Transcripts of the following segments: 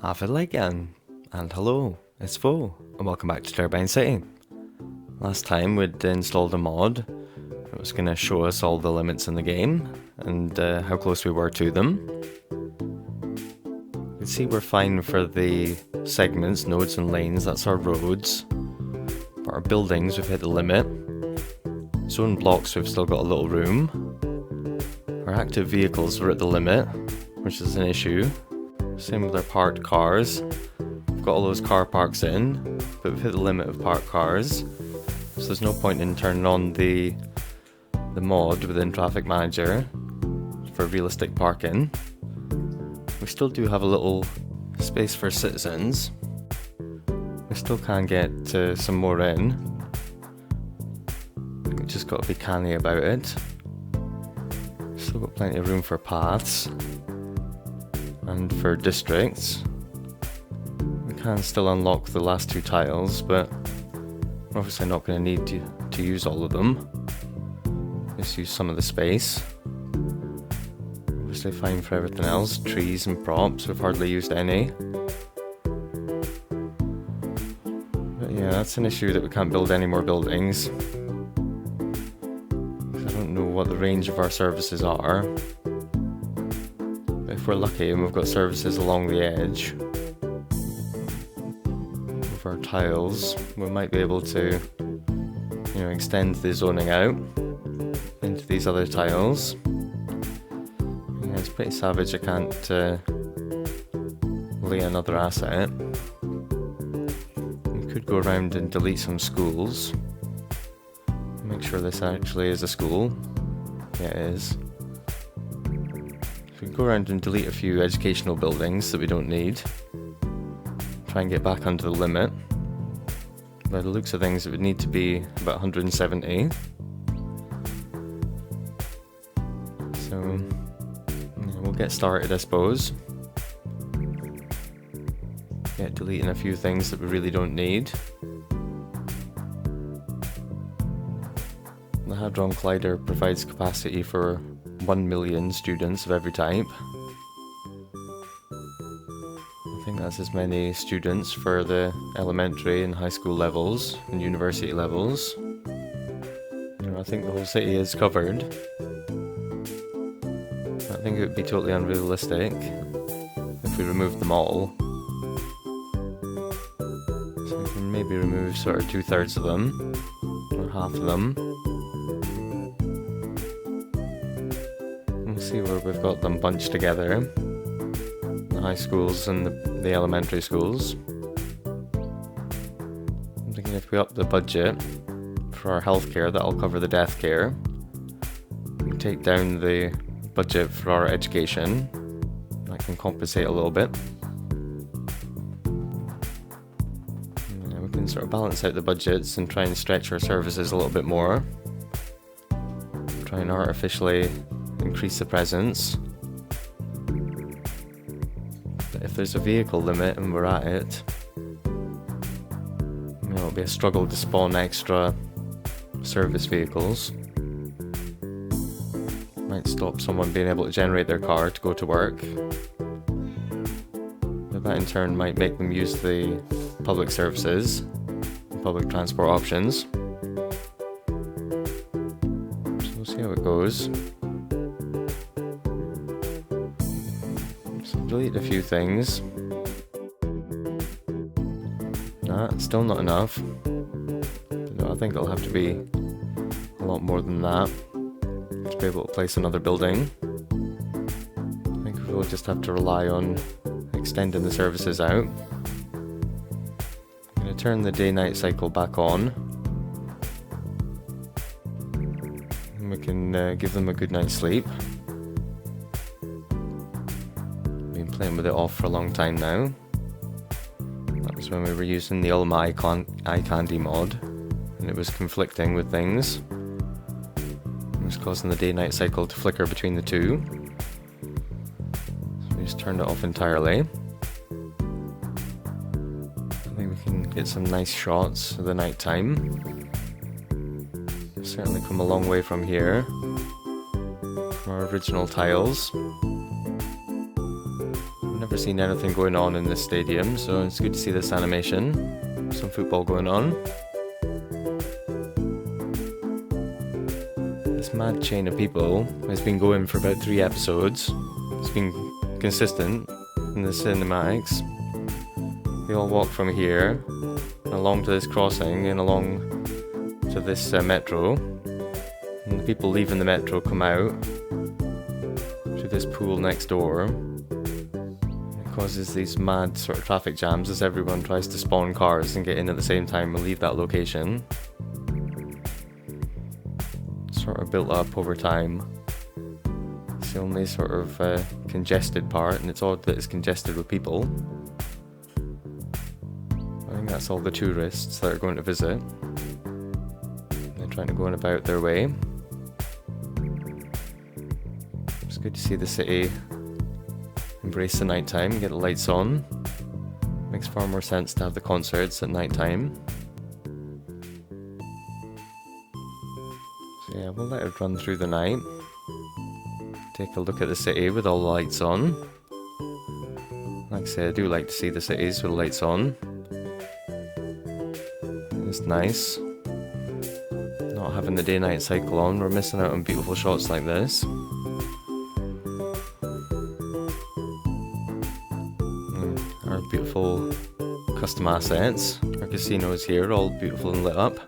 Have a leg and hello, it's Fo, and welcome back to Turbine City. Last time we'd installed a mod that was going to show us all the limits in the game and how close we were to them. You can see we're fine for the segments, nodes and lanes, that's our roads. For our buildings we've hit the limit. Zone blocks we've still got a little room. Our active vehicles are at the limit, which is an issue. Same with our parked cars. We've got all those car parks in, but we've hit the limit of parked cars. So there's no point in turning on the mod within Traffic Manager for realistic parking. We still do have a little space for citizens. We still can get some more in. We just got to be canny about it. Still got plenty of room for paths. And for districts, we can still unlock the last two tiles, but we're obviously not going to need to use all of them. Just use some of the space. Obviously fine for everything else, trees and props, we've hardly used any. But yeah, that's an issue that we can't build any more buildings. I don't know what the range of our services are. If we're lucky and we've got services along the edge of our tiles, we might be able to, extend the zoning out into these other tiles. Yeah, it's pretty savage I can't lay another asset. We could go around and delete some schools. Make sure this actually is a school. Yeah, it is. We can go around and delete a few educational buildings that we don't need. Try and get back under the limit. By the looks of things, it would need to be about 170. So, we'll get started, I suppose. Get deleting a few things that we really don't need. The Hadron Collider provides capacity for 1 million students of every type. I think that's as many students for the elementary and high school levels and university levels. I think the whole city is covered. I think it would be totally unrealistic if we removed them all. So we can maybe remove sort of 2/3 of them, or half of them. See where we've got them bunched together, the high schools and the elementary schools. I'm thinking if we up the budget for our healthcare, that'll cover the death care. We take down the budget for our education, that can compensate a little bit. Yeah, we can sort of balance out the budgets and try and stretch our services a little bit more. Try and artificially increase the presence. But if there's a vehicle limit and we're at it, it'll be a struggle to spawn extra service vehicles. Might stop someone being able to generate their car to go to work. But that in turn might make them use the public services, public transport options. So we'll see how it goes. Delete a few things. Nah, still not enough. No, I think it'll have to be a lot more than that to be able to place another building. I think we'll just have to rely on extending the services out. I'm going to turn the day-night cycle back on. And we can give them a good night's sleep. Playing with it off for a long time now. That was when we were using the Ulma Eye Candy mod, and it was conflicting with things. It was causing the day-night cycle to flicker between the two. So we just turned it off entirely. I think we can get some nice shots of the night time. We've certainly come a long way from here, from our original tiles. Never seen anything going on in this stadium, so it's good to see this animation. Some football going on. This mad chain of people has been going for about 3 episodes. It's been consistent in the cinematics. They all walk from here, along to this crossing, and along to this metro. And the people leaving the metro come out to this pool next door. It causes these mad sort of traffic jams as everyone tries to spawn cars and get in at the same time and leave that location. Sort of built up over time. It's the only sort of congested part, and it's odd that it's congested with people. I think that's all the tourists that are going to visit. They're trying to go on about their way. It's good to see the city embrace the nighttime, get the lights on. Makes far more sense to have the concerts at nighttime. So yeah, we'll let it run through the night. Take a look at the city with all the lights on. Like I say, I do like to see the cities with the lights on. It's nice. Not having the day-night cycle on, we're missing out on beautiful shots like this. Our beautiful custom assets. Our casinos here, all beautiful and lit up.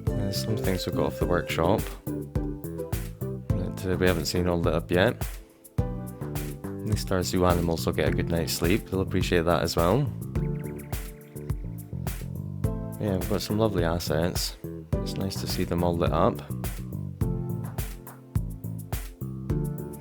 There's some things we got off the workshop that we haven't seen all lit up yet. At least our zoo animals will get a good night's sleep. They'll appreciate that as well. Yeah, we've got some lovely assets. It's nice to see them all lit up.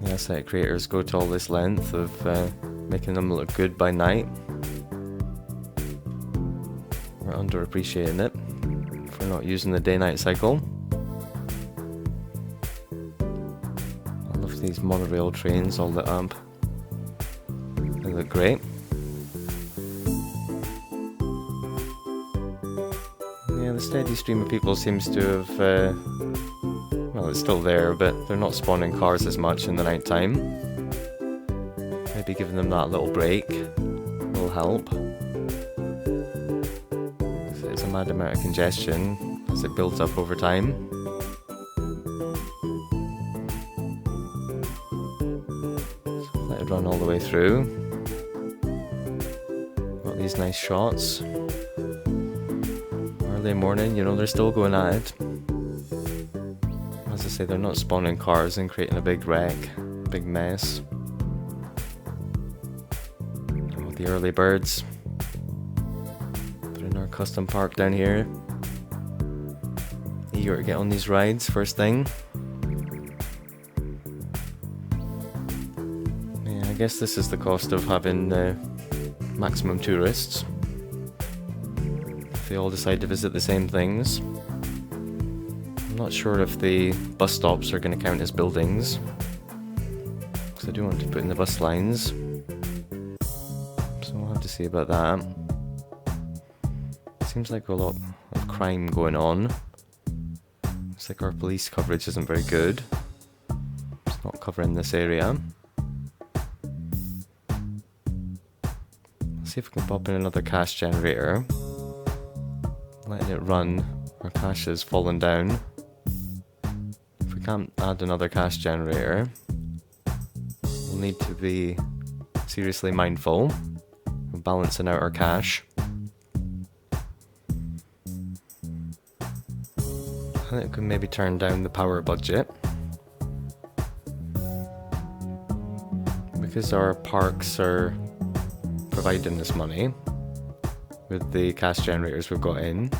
The asset creators go to all this length of making them look good by night. We're underappreciating it if we're not using the day-night cycle. I love these monorail trains all lit up. They look great. Yeah, the steady stream of people seems to have, well, it's still there, but they're not spawning cars as much in the night time. Maybe giving them that little break will help. It's a mad amount of congestion as it builds up over time. So let it run all the way through. Got these nice shots. Early morning, you know, they're still going at it. As I say, they're not spawning cars and creating a big wreck, a big mess. Oh, the early birds. They're in our custom park down here. Eager to get on these rides first thing. Yeah, I guess this is the cost of having maximum tourists. They all decide to visit the same things. I'm not sure if the bus stops are going to count as buildings, because I do want to put in the bus lines, so we'll have to see about that. Seems like a lot of crime going on. Looks like our police coverage isn't very good. It's not covering this area. Let's see if we can pop in another cash generator. Letting it run, our cash has fallen down. If we can't add another cash generator, we'll need to be seriously mindful of balancing out our cash. I think we can maybe turn down the power budget. Because our parks are providing this money with the cash generators we've got in,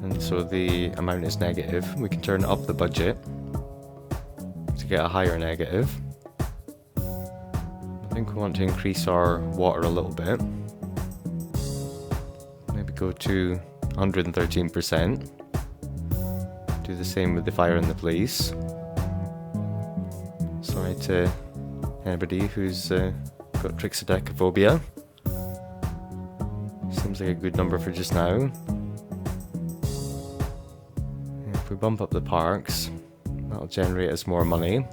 and so the amount is negative, we can turn up the budget to get a higher negative. I think we want to increase our water a little bit, maybe go to 113%. Do the same with the fire and the police. Sorry to anybody who's got trichodecaphobia. Seems like a good number for just now. If we bump up the parks, that'll That'll generate us more money.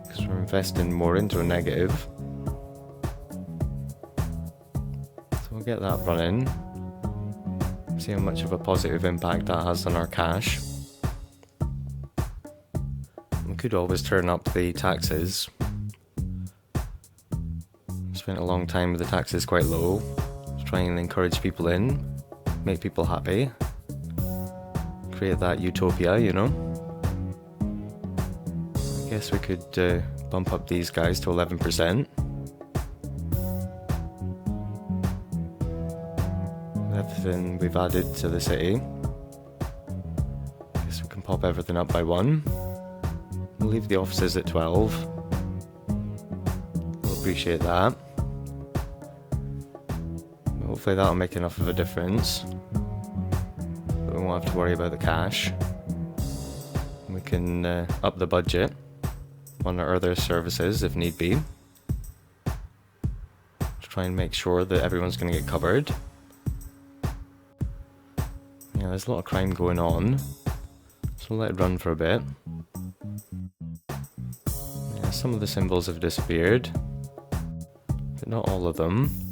Because we're investing more into a negative. So we'll get that running. See how much of a positive impact that has on our cash. We could always turn up the taxes. Spent a long time with the taxes quite low. Trying to encourage people in, make people happy, create that utopia, you know. I guess we could bump up these guys to 11%. Everything we've added to the city. I guess we can pop everything up by 1. We'll leave the offices at 12. We'll appreciate that. Hopefully that'll make enough of a difference. But we won't have to worry about the cash. We can up the budget on our other services if need be. To try and make sure that everyone's going to get covered. Yeah, there's a lot of crime going on. So we'll let it run for a bit. Yeah, some of the symbols have disappeared. But not all of them.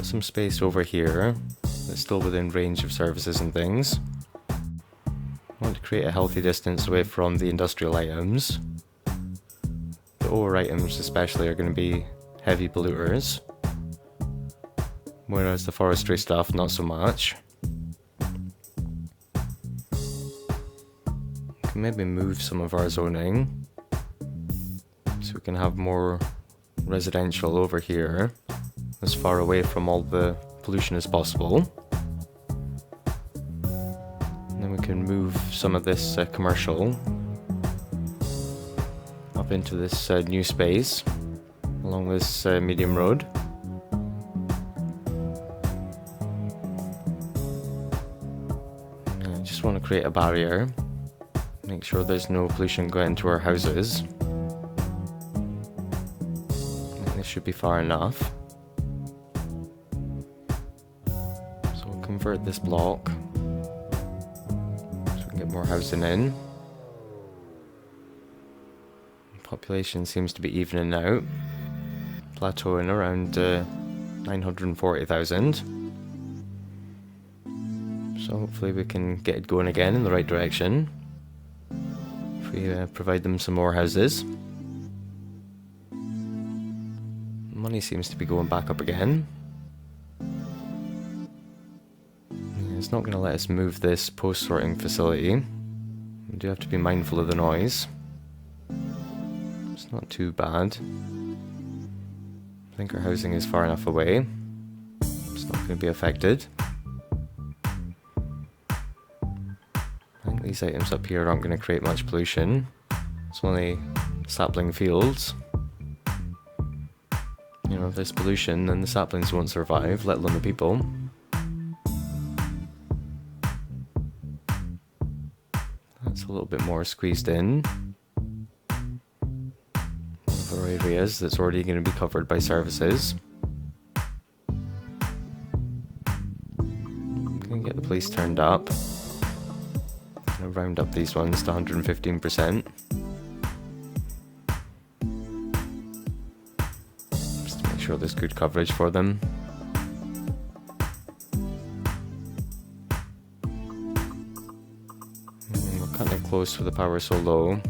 Some space over here that's still within range of services and things. I want to create a healthy distance away from the industrial items. The ore items especially are going to be heavy polluters, whereas the forestry stuff not so much. We can maybe move some of our zoning so we can have more residential over here, as far away from all the pollution as possible. And then we can move some of this commercial up into this new space along this medium road. I just want to create a barrier, make sure there's no pollution going into our houses. This should be far enough. Convert this block so we can get more housing in. Population seems to be evening out, plateauing around 940,000. So hopefully we can get it going again in the right direction if we provide them some more houses. Money seems to be going back up again. It's not going to let us move this post-sorting facility. We do have to be mindful of the noise. It's not too bad. I think our housing is far enough away. It's not going to be affected. I think these items up here aren't going to create much pollution. It's only sapling fields. You know, if there's pollution, then the saplings won't survive, let alone the people. That's a little bit more squeezed in. One of our areas that's already going to be covered by services. Can get the police turned up. I'll round up these ones to 115%. Just to make sure there's good coverage for them. Kind of close with the power so low.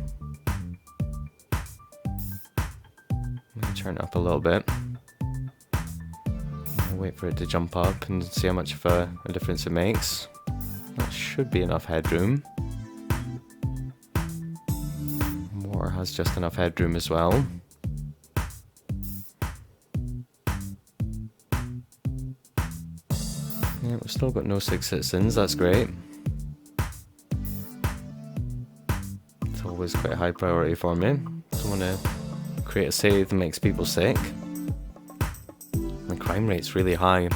Maybe turn it up a little bit. I'll wait for it to jump up and see how much of a difference it makes. That should be enough headroom. Water has just enough headroom as well. Yeah, we've still got no 6 citizens, that's great. Was quite a high priority for me. Don't want to create a city that makes people sick. The crime rate's really high.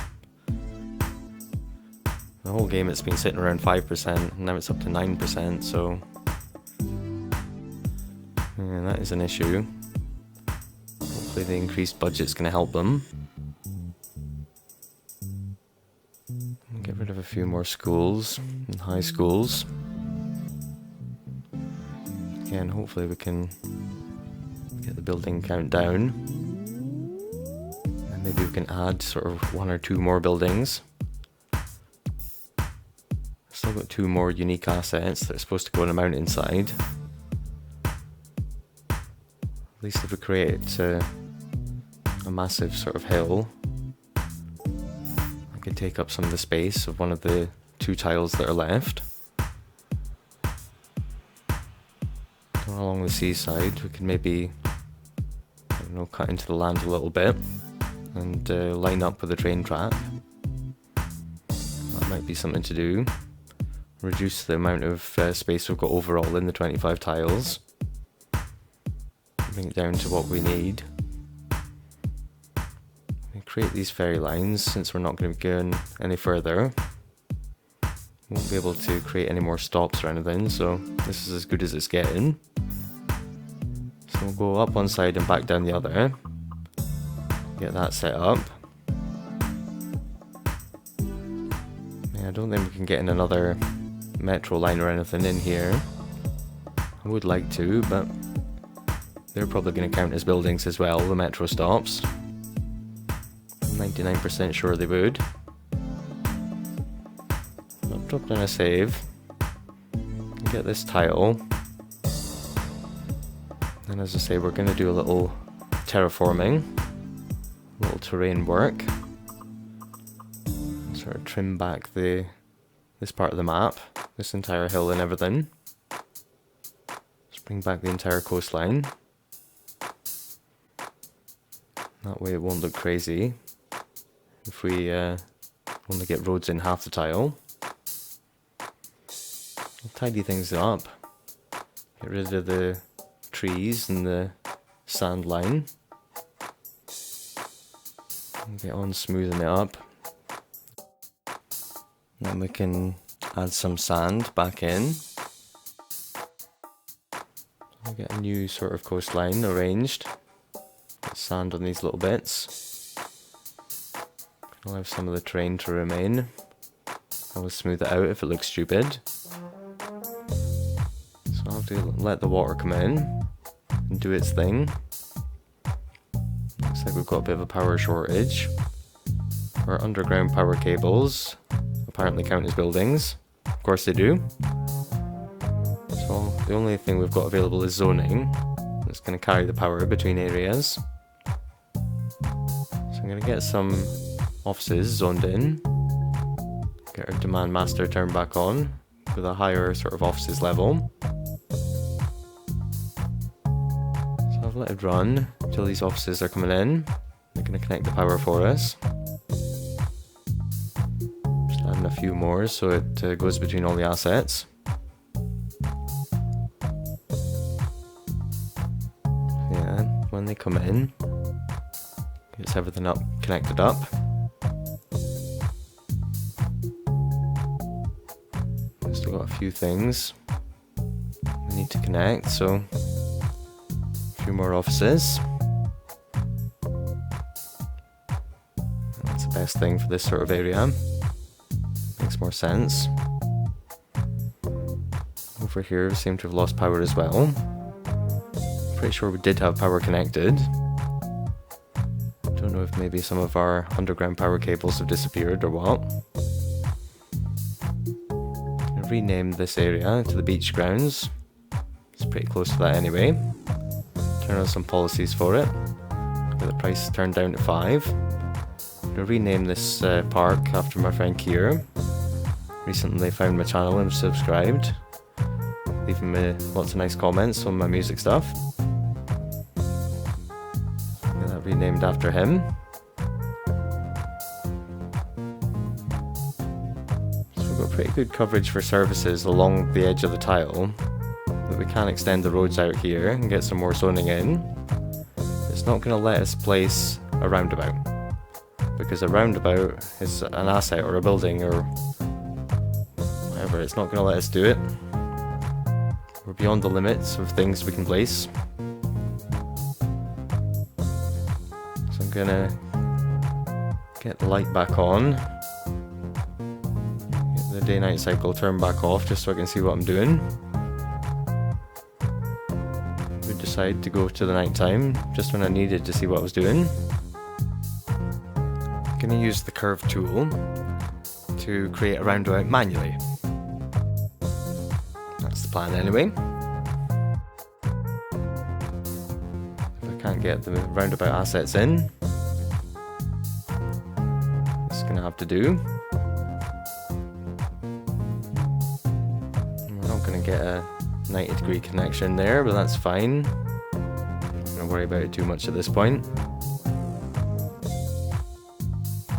The whole game it's been sitting around 5%, and now it's up to 9%, so yeah, that is an issue. Hopefully the increased budget's going to help them. Get rid of a few more schools and high schools. Again, hopefully we can get the building count down. And maybe we can add sort of 1 or 2 more buildings. Still got 2 more unique assets that are supposed to go on a mountainside. At least if we create a massive sort of hill, I could take up some of the space of one of the 2 tiles that are left. Going along the seaside, we can maybe, I don't know, cut into the land a little bit and line up with the train track. That might be something to do. Reduce the amount of space we've got overall in the 25 tiles. Bring it down to what we need. And create these ferry lines, since we're not going to be going any further. Won't be able to create any more stops or anything, so this is as good as it's getting. So we'll go up one side and back down the other. Get that set up. Yeah, I don't think we can get in another metro line or anything in here. I would like to, but they're probably going to count as buildings as well, the metro stops. I'm 99% sure they would. I'll drop down a save. Get this tile. And as I say, we're going to do a little terraforming. A little terrain work. Sort of trim back this part of the map. This entire hill and everything. Just bring back the entire coastline. That way it won't look crazy if we only get roads in half the tile. I'll tidy things up. Get rid of the trees and the sand line. And get on smoothing it up. Then we can add some sand back in. I'll get a new sort of coastline arranged. Get sand on these little bits. I'll have some of the terrain to remain. I will smooth it out if it looks stupid. So I'll have to let the water come in and do its thing. Looks like we've got a bit of a power shortage. Our underground power cables apparently count as buildings. Of course they do. So the only thing we've got available is zoning. That's going to carry the power between areas. So I'm going to get some offices zoned in. Get our demand master turned back on with a higher sort of offices level. So I've let it run until these offices are coming in. They're going to connect the power for us. A few more so it goes between all the assets. Yeah, when they come in, gets everything up, connected up. Still got a few things we need to connect, so a few more offices. That's the best thing for this sort of area. Makes more sense. Over here we seem to have lost power as well. Pretty sure we did have power connected. Don't know if maybe some of our underground power cables have disappeared or what. I'll rename this area to the beach grounds. It's pretty close to that anyway. Turn on some policies for it. Get the price turned down to 5. I'll rename this park after my friend Kier. Recently found my channel and subscribed, leaving me lots of nice comments on my music stuff. Get that renamed after him. So we've got pretty good coverage for services along the edge of the tile, but we can extend the roads out here and get some more zoning in. It's not going to let us place a roundabout, because a roundabout is an asset or a building or whatever. It's not going to let us do it. We're beyond the limits of things we can place. So I'm going to get the light back on. day-night cycle turned back off just so I can see what I'm doing. We decide to go to the night time just when I needed to see what I was doing. I'm gonna use the curve tool to create a roundabout manually. That's the plan anyway. If I can't get the roundabout assets in, it's gonna have to do. We're not gonna get a 90-degree connection there, but that's fine. I'm not gonna worry about it too much at this point.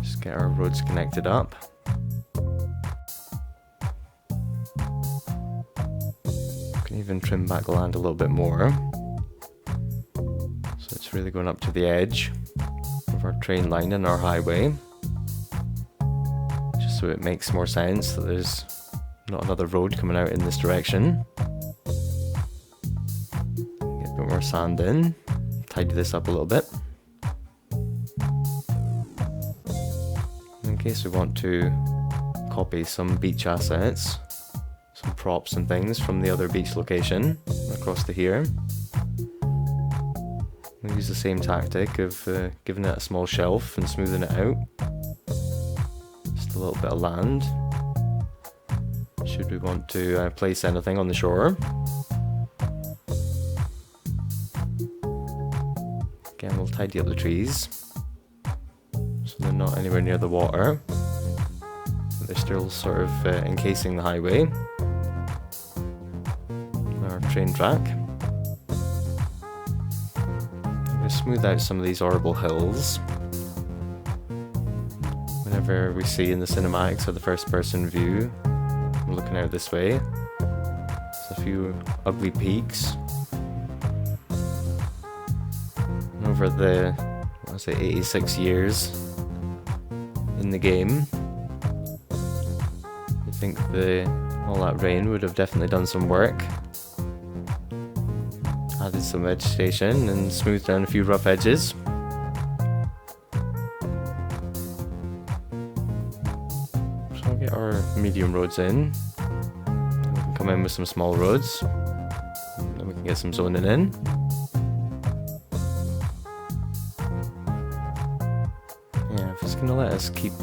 Just get our roads connected up. Can even trim back the land a little bit more. So it's really going up to the edge of our train line and our highway. Just so it makes more sense that there's not another road coming out in this direction. Get a bit more sand in. Tidy this up a little bit. In case we want to copy some beach assets, some props and things from the other beach location across to here. We'll use the same tactic of giving it a small shelf and smoothing it out. Just a little bit of land. Should we want to place anything on the shore. Again, we'll tidy up the trees so they're not anywhere near the water. But they're still sort of encasing the highway. Our train track. I'm going to smooth out some of these horrible hills. Whenever we see in the cinematics or the first person view, I'm looking out this way. There's a few ugly peaks. And over the, what was it, 86 years in the game, I think all that rain would have definitely done some work. Added some vegetation and smoothed down a few rough edges. So I'll get our medium roads in. Then we can come in with some small roads. And then we can get some zoning in. Yeah, if it's going to let us keep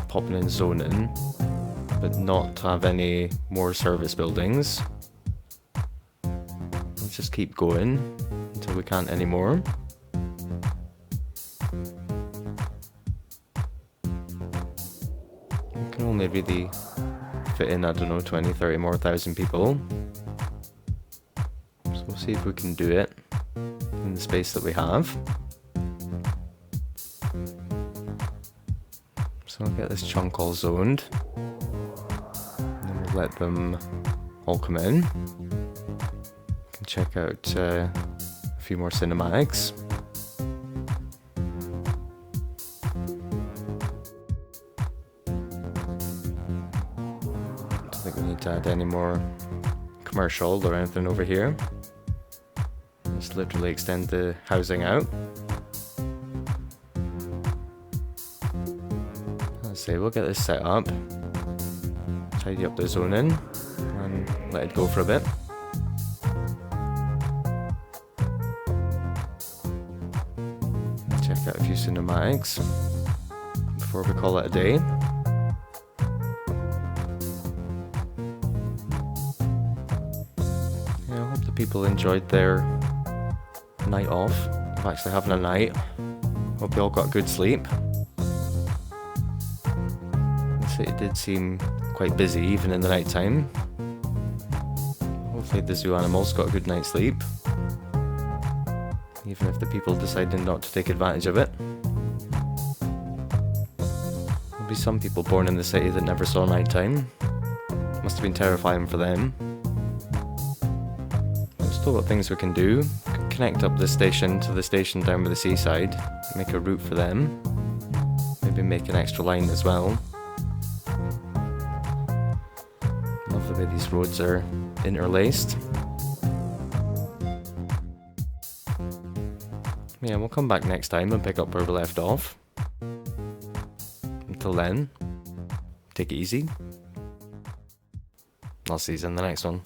popping in zoning, but not have any more service buildings, let's just keep going until we can't anymore. We can only really fit in, I don't know, 20, 30 more thousand people. So we'll see if we can do it in the space that we have. So I'll get this chunk all zoned. And then we'll let them all come in. Check out a few more cinematics. Don't think we need to add any more commercial or anything over here. Just literally extend the housing out. Let's say we'll get this set up, tidy up the zoning, and let it go for a bit. Check out a few cinematics before we call it a day. Yeah, I hope the people enjoyed their night off, of actually having a night. Hope you all got good sleep. It did seem quite busy even in the night time. Hopefully the zoo animals got a good night's sleep, even if the people decided not to take advantage of it. There'll be some people born in the city that never saw nighttime. Must have been terrifying for them. There's still got things we can do. We can connect up this station to the station down by the seaside, make a route for them. Maybe make an extra line as well. Love the way these roads are interlaced. Yeah, we'll come back next time and pick up where we left off. Until then, take it easy. I'll see you in the next one.